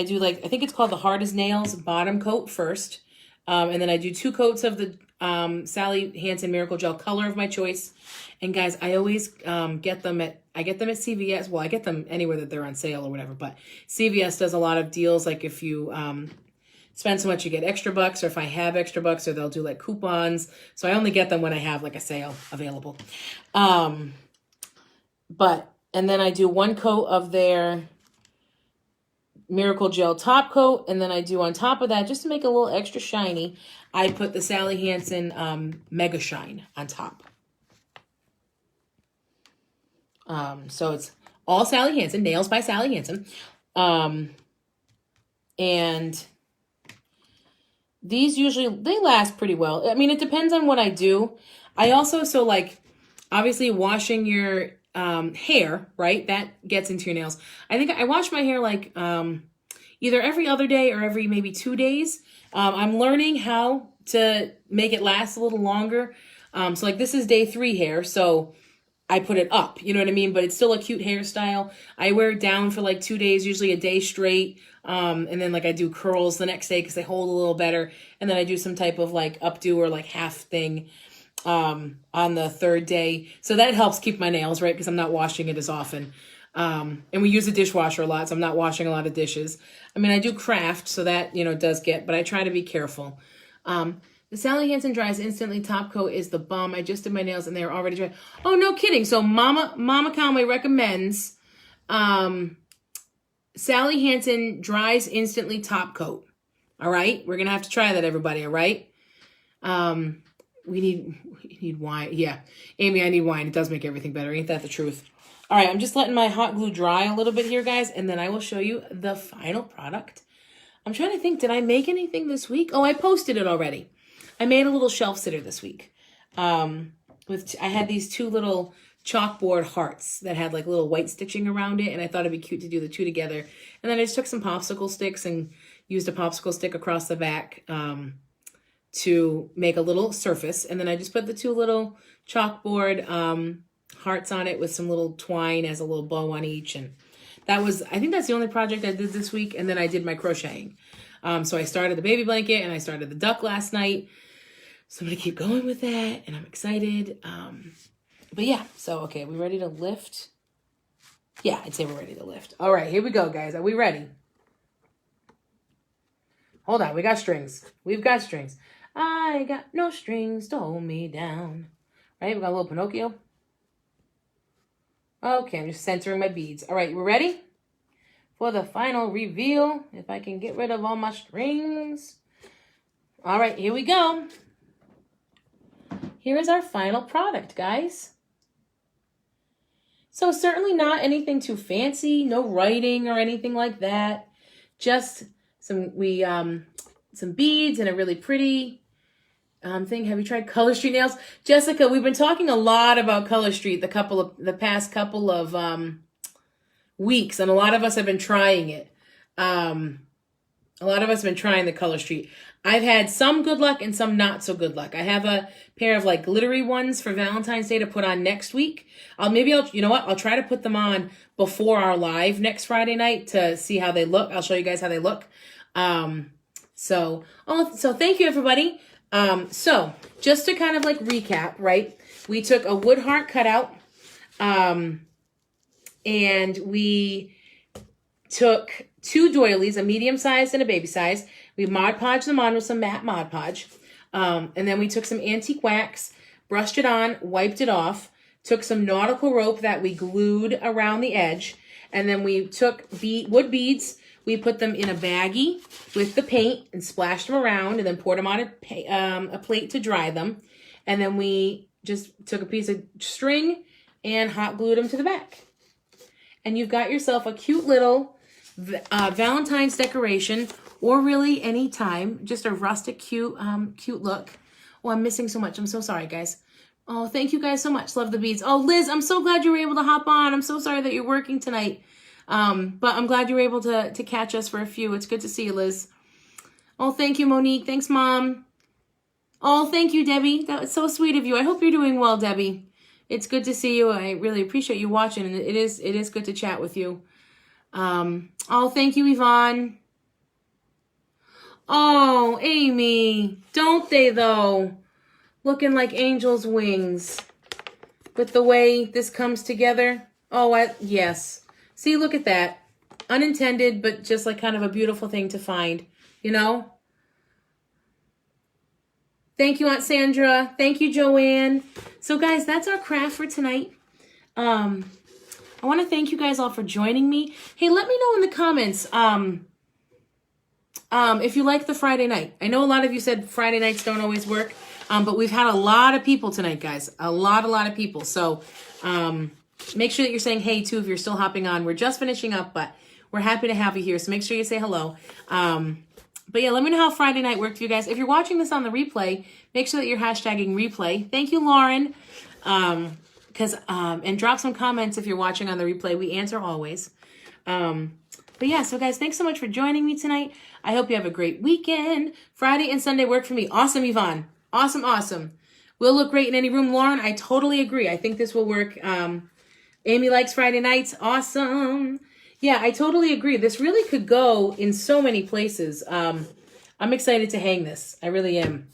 think it's called the Hard as Nails bottom coat first, and then I do 2 coats of the Sally Hansen Miracle Gel color of my choice. And guys, I always get them at CVS. Well, I get them anywhere that they're on sale or whatever, but CVS does a lot of deals. Like if you spend so much, you get extra bucks, or if I have extra bucks, or they'll do like coupons. So I only get them when I have like a sale available. And then I do 1 coat of their Miracle Gel top coat. And then I do on top of that, just to make it a little extra shiny, I put the Sally Hansen Mega Shine on top. So it's all Sally Hansen, nails by Sally Hansen. And these usually, they last pretty well. I mean, it depends on what I do. I also, obviously washing your hair, right? That gets into your nails. I think I wash my hair like either every other day or every maybe 2 days. I'm learning how to make it last a little longer. So like this is day 3 hair, so I put it up, you know what I mean? But it's still a cute hairstyle. I wear it down for like 2 days, usually a day straight. And then like I do curls the next day because they hold a little better. And then I do some type of like updo or like half thing on the 3rd day. So that helps keep my nails, right? Because I'm not washing it as often. And we use a dishwasher a lot, so I'm not washing a lot of dishes. I mean, I do craft, so that, does get, but I try to be careful. The Sally Hansen Dries Instantly Top Coat is the bomb. I just did my nails and they're already dry. Oh, no kidding. So Mama Conway recommends Sally Hansen Dries Instantly Top Coat. All right? We're going to have to try that, everybody, all right? We need wine. Yeah. Amy, I need wine. It does make everything better. Ain't that the truth? All right, I'm just letting my hot glue dry a little bit here, guys, and then I will show you the final product. I'm trying to think, did I make anything this week? Oh, I posted it already. I made a little shelf sitter this week. I had these 2 little chalkboard hearts that had like little white stitching around it, and I thought it'd be cute to do the 2 together. And then I just took some popsicle sticks and used a popsicle stick across the back to make a little surface. And then I just put the 2 little chalkboard hearts on it with some little twine as a little bow on each. And I think that's the only project I did this week. And then I did my crocheting. So I started the baby blanket and I started the duck last night. So I'm going to keep going with that, and I'm excited. But yeah, so, okay, we ready to lift? Yeah, I'd say we're ready to lift. All right, here we go, guys. Are we ready? Hold on, we got strings. We've got strings. I got no strings to hold me down. Right, we got a little Pinocchio. Okay, I'm just centering my beads. All right, we're ready for the final reveal. If I can get rid of all my strings. All right, here we go. Here is our final product, guys. So certainly not anything too fancy, no writing or anything like that. Just some beads and a really pretty thing. Have you tried Color Street nails? Jessica, we've been talking a lot about Color Street the past couple of weeks, and a lot of us have been trying it. A lot of us have been trying the Color Street. I've had some good luck and some not so good luck. I have a pair of like glittery ones for Valentine's Day to put on next week. You know what? I'll try to put them on before our live next Friday night to see how they look. I'll show you guys how they look. So thank you, everybody. So just to kind of like recap, right? We took a wood heart cutout, and we took 2 doilies, a medium size and a baby size. We Mod Podged them on with some matte Mod Podge. And then we took some antique wax, brushed it on, wiped it off, took some nautical rope that we glued around the edge, and then we took wood beads. We put them in a baggie with the paint and splashed them around, and then poured them on a plate to dry them. And then we just took a piece of string and hot glued them to the back. And you've got yourself a cute little Valentine's decoration, or really any time, just a rustic, cute look. Oh, I'm missing so much. I'm so sorry, guys. Oh, thank you guys so much. Love the beads. Oh, Liz, I'm so glad you were able to hop on. I'm so sorry that you're working tonight. But I'm glad you were able to catch us for a few. It's good to see you, Liz. Oh, thank you, Monique. Thanks, Mom. Oh, thank you, Debbie. That was so sweet of you. I hope you're doing well, Debbie. It's good to see you. I really appreciate you watching, and it is good to chat with you. Oh, thank you, Yvonne. Oh, Amy. Don't they, though? Looking like angel's wings. With the way this comes together. Oh, yes. See, look at that. Unintended, but just like kind of a beautiful thing to find, you know? Thank you, Aunt Sandra. Thank you, Joanne. So, guys, that's our craft for tonight. I want to thank you guys all for joining me. Hey, let me know in the comments if you like the Friday night. I know a lot of you said Friday nights don't always work, but we've had a lot of people tonight, guys. A lot of people. So, make sure that you're saying hey, too, if you're still hopping on. We're just finishing up, but we're happy to have you here. So make sure you say hello. But yeah, let me know how Friday night worked for you guys. If you're watching this on the replay, make sure that you're hashtagging replay. Thank you, Lauren. And drop some comments if you're watching on the replay. We answer always. But yeah, so guys, thanks so much for joining me tonight. I hope you have a great weekend. Friday and Sunday work for me. Awesome, Yvonne. Awesome. Will look great in any room. Lauren, I totally agree. I think this will work. Amy likes Friday nights. Awesome. Yeah, I totally agree. This really could go in so many places. I'm excited to hang this. I really am.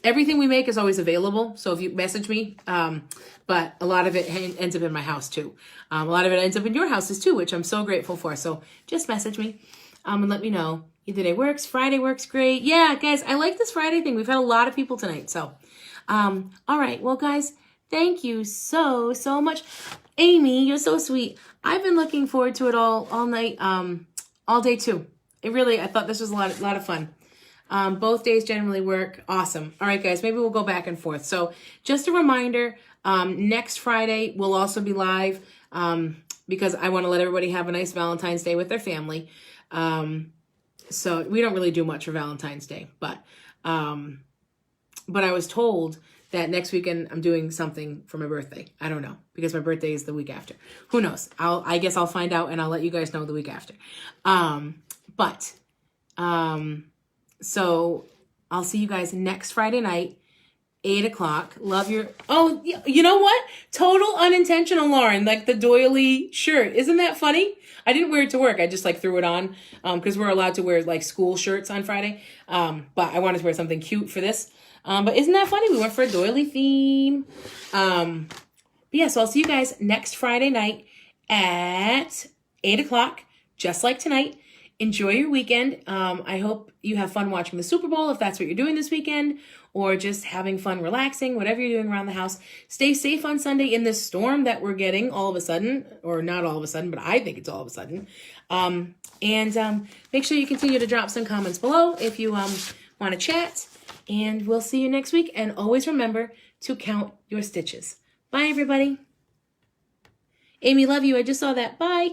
Everything we make is always available. So if you message me, but a lot of it ends up in my house too. A lot of it ends up in your houses too, which I'm so grateful for. So just message me and let me know. Either day works. Friday works great. Yeah, guys, I like this Friday thing. We've had a lot of people tonight. So, all right. Well, guys, thank you so much. Amy, you're so sweet. I've been looking forward to it all night, all day too. I thought this was a lot of fun. Both days generally work. Awesome. All right, guys, maybe we'll go back and forth. So just a reminder, next Friday we'll also be live, because I want to let everybody have a nice Valentine's Day with their family. So we don't really do much for Valentine's Day, but I was told that next weekend I'm doing something for my birthday. I don't know, because my birthday is the week after. Who knows? I guess I'll find out and I'll let you guys know the week after. So I'll see you guys next Friday night, 8:00. Love your, oh, you know what? Total unintentional, Lauren, like the doily shirt. Isn't that funny? I didn't wear it to work. I just like threw it on, because we're allowed to wear like school shirts on Friday. But I wanted to wear something cute for this. But isn't that funny? We went for a doily theme. But yeah, so I'll see you guys next Friday night at 8:00, just like tonight. enjoy your weekend. I hope you have fun watching the Super Bowl if that's what you're doing this weekend, or just having fun relaxing, whatever you're doing around the house. Stay safe on Sunday in this storm that we're getting all of a sudden, or not all of a sudden, but I think it's all of a sudden. Make sure you continue to drop some comments below if you want to chat, and we'll see you next week. And always remember to count your stitches. Bye, everybody. Amy, love you. I just saw that. Bye.